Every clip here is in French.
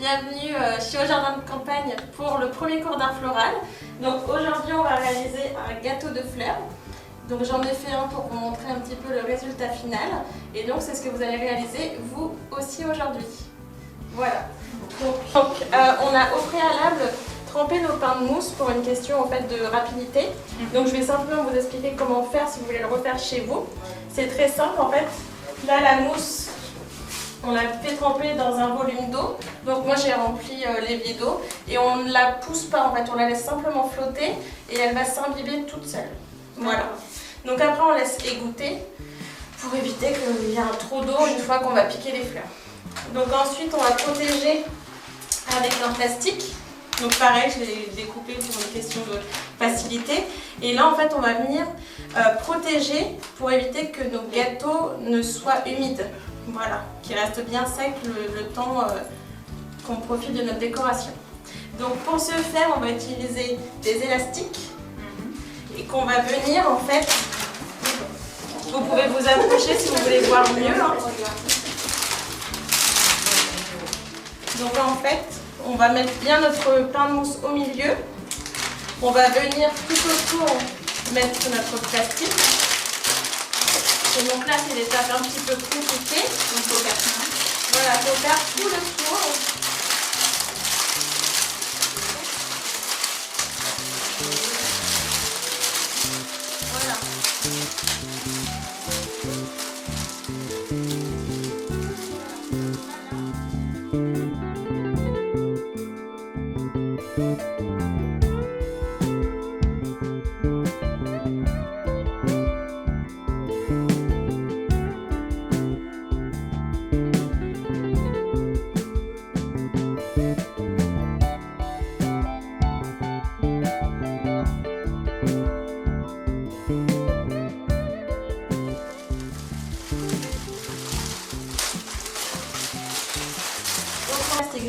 bienvenue chez Au Jardin de Campagne pour le premier cours d'art floral. Donc aujourd'hui on va réaliser un gâteau de fleurs. Donc j'en ai fait un pour vous montrer un petit peu le résultat final. Et donc c'est ce que vous allez réaliser vous aussi aujourd'hui. Voilà. Donc on a au préalable trempé nos pains de mousse pour une question en fait de rapidité. Donc je vais simplement vous expliquer comment faire si vous voulez le refaire chez vous. C'est très simple en fait. Là la mousse, on l'a fait tremper dans un volume d'eau. Donc moi j'ai rempli l'évier d'eau et on ne la pousse pas en fait, on la laisse simplement flotter et elle va s'imbiber toute seule. Voilà. Donc après on laisse égoutter pour éviter qu'il y ait un trop d'eau une fois qu'on va piquer les fleurs. Donc ensuite on va protéger avec un plastique. Donc pareil, je l'ai découpé pour une question de facilité. Et là en fait on va venir protéger pour éviter que nos gâteaux ne soient humides. Voilà, qui reste bien sec le temps qu'on profite de notre décoration. Donc pour ce faire, on va utiliser des élastiques et qu'on va venir en fait, vous pouvez vous approcher si vous voulez voir mieux. Hein. Donc en fait, on va mettre bien notre pain de mousse au milieu. On va venir tout autour mettre notre plastique. Et donc là, c'est l'étape un petit peu compliquée. Donc, il faut faire ça. Voilà, il faut faire tout le tour. Voilà.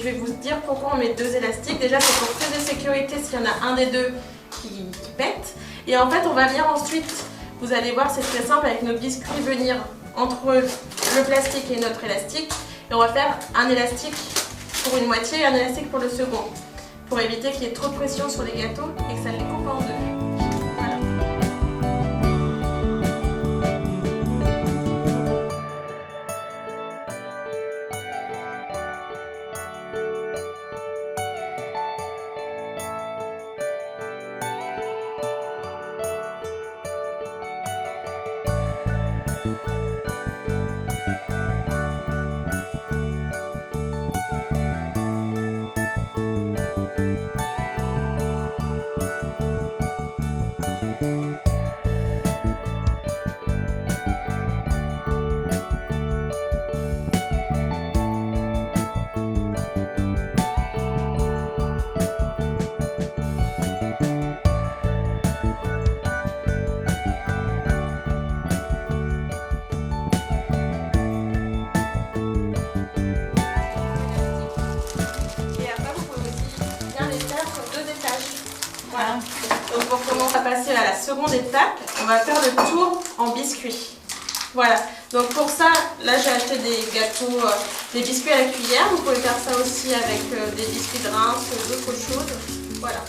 Je vais vous dire pourquoi on met deux élastiques. Déjà c'est pour plus de sécurité s'il y en a un des deux qui pète. Et en fait on va venir ensuite, vous allez voir c'est très simple, avec nos biscuits venir entre le plastique et notre élastique. Et on va faire un élastique pour une moitié et un élastique pour le second. Pour éviter qu'il y ait trop de pression sur les gâteaux et que ça les coupe en deux. Donc pour commencer à passer à la seconde étape, on va faire le tour en biscuits. Voilà, donc pour ça, là j'ai acheté des gâteaux, des biscuits à la cuillère. Vous pouvez faire ça aussi avec des biscuits de Reims, d'autres choses. Voilà.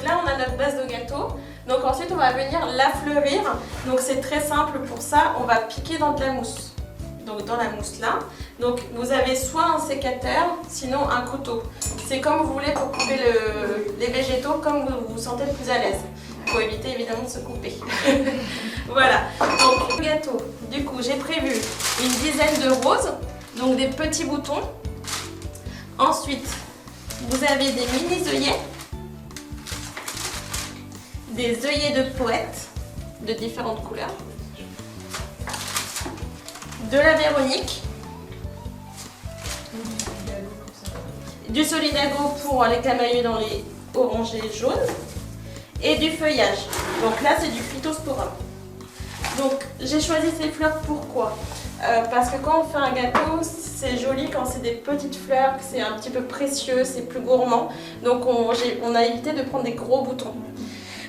Donc là, on a notre base de gâteau. Donc ensuite, on va venir la fleurir. Donc c'est très simple pour ça. On va piquer dans de la mousse. Donc dans la mousse là. Donc vous avez soit un sécateur, sinon un couteau. C'est comme vous voulez pour couper les végétaux, comme vous vous sentez le plus à l'aise. Il faut éviter évidemment de se couper. Voilà. Donc le gâteau. Du coup, j'ai prévu une dizaine de roses. Donc des petits boutons. Ensuite, vous avez des mini œillets. Des œillets de poète de différentes couleurs. De la Véronique. Du Solidago pour les camailleux dans les oranges et jaunes. Et du feuillage. Donc là, c'est du Phytosporum. Donc j'ai choisi ces fleurs pourquoi parce que quand on fait un gâteau, c'est joli quand c'est des petites fleurs, que c'est un petit peu précieux, c'est plus gourmand. Donc on a évité de prendre des gros boutons.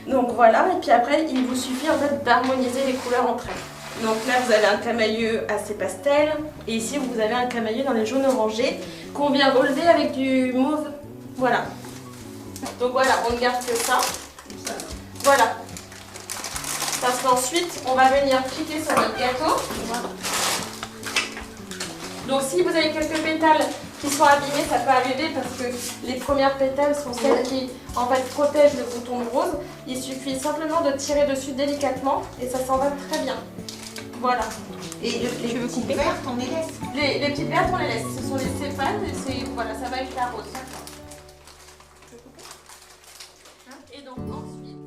Donc voilà, et puis après, il vous suffit en fait d'harmoniser les couleurs entre elles. Donc là, vous avez un camailleux assez pastel, et ici, vous avez un camailleux dans les jaunes orangés qu'on vient relever avec du mauve. Voilà. Donc voilà, on ne garde que ça. Voilà. Parce qu'ensuite, on va venir cliquer sur notre gâteau. Voilà. Donc si vous avez quelques pétales qui sont abîmés, ça peut arriver parce que les premières pétales sont celles qui en fait protègent le bouton de rose. Il suffit simplement de tirer dessus délicatement et ça s'en va très bien. Voilà. Et les petites vertes, on les laisse. Les petites vertes, on les laisse. Ce sont les sépales et voilà, ça va avec la rose. Et donc ensuite.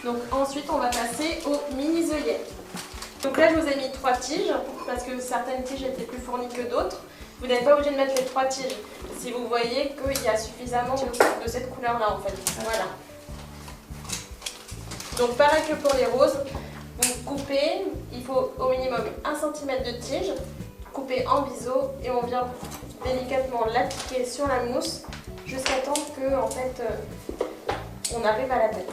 Donc ensuite on va passer aux mini œillets. Donc là je vous ai mis 3 tiges parce que certaines tiges étaient plus fournies que d'autres. Vous n'êtes pas obligé de mettre les 3 tiges si vous voyez qu'il y a suffisamment de cette couleur là en fait. Voilà. Donc pareil que pour les roses, vous coupez, il faut au minimum 1 cm de tige, coupez en biseau et on vient délicatement l'appliquer sur la mousse jusqu'à temps que en fait, on arrive à la tête.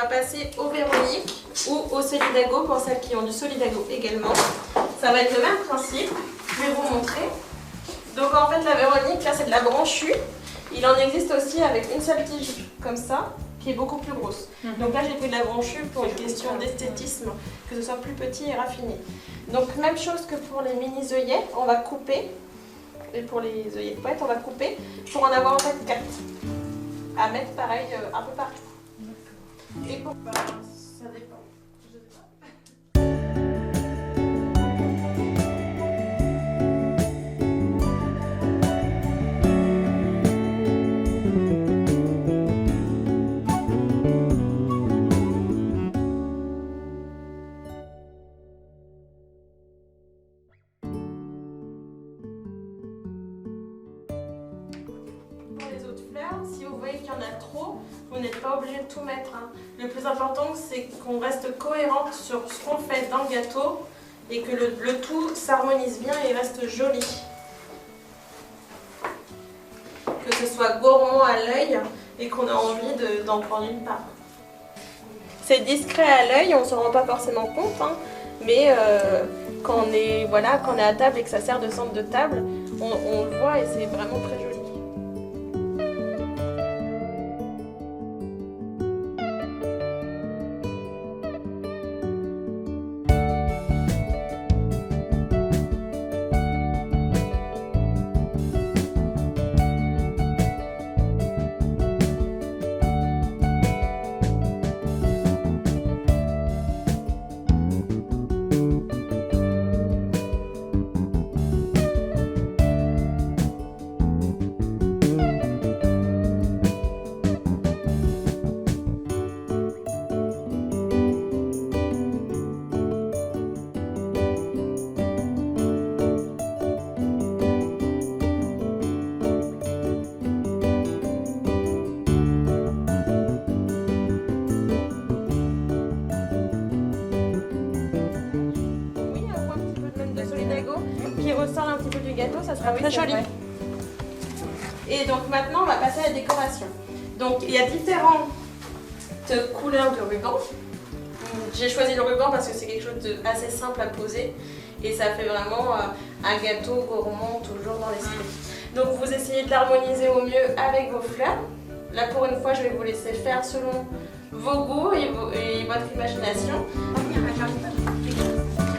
va passer au Véronique ou au Solidago pour celles qui ont du Solidago également. Ça va être le même principe, je vais vous montrer. Donc en fait la Véronique, là c'est de la branchue. Il en existe aussi avec une seule tige comme ça, qui est beaucoup plus grosse. Donc là j'ai pris de la branchue pour une question d'esthétisme, que ce soit plus petit et raffiné. Donc même chose que pour les mini œillets, on va couper. Et pour les œillets de poète, on va couper pour en avoir en fait 4. À mettre pareil un peu partout. Et pour... ça dépend. Je sais pas. Si vous voyez qu'il y en a trop, vous n'êtes pas obligé de tout mettre. Hein. Le plus important, c'est qu'on reste cohérente sur ce qu'on fait dans le gâteau et que le tout s'harmonise bien et reste joli. Que ce soit gourmand à l'œil et qu'on a envie d'en prendre une part. C'est discret à l'œil, on ne s'en rend pas forcément compte, hein, mais quand on est à table et que ça sert de centre de table, on le voit et c'est vraiment très joli. Qui ressort un petit peu du gâteau, ça sera très joli. Et donc maintenant on va passer à la décoration. Donc il y a différentes couleurs de ruban. J'ai choisi le ruban parce que c'est quelque chose d'assez simple à poser et ça fait vraiment un gâteau gourmand toujours dans l'esprit. Donc vous essayez de l'harmoniser au mieux avec vos fleurs. Là pour une fois je vais vous laisser faire selon vos goûts et votre imagination.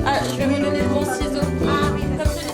Ah, je vais vous donner le bon ciseau. Comme celui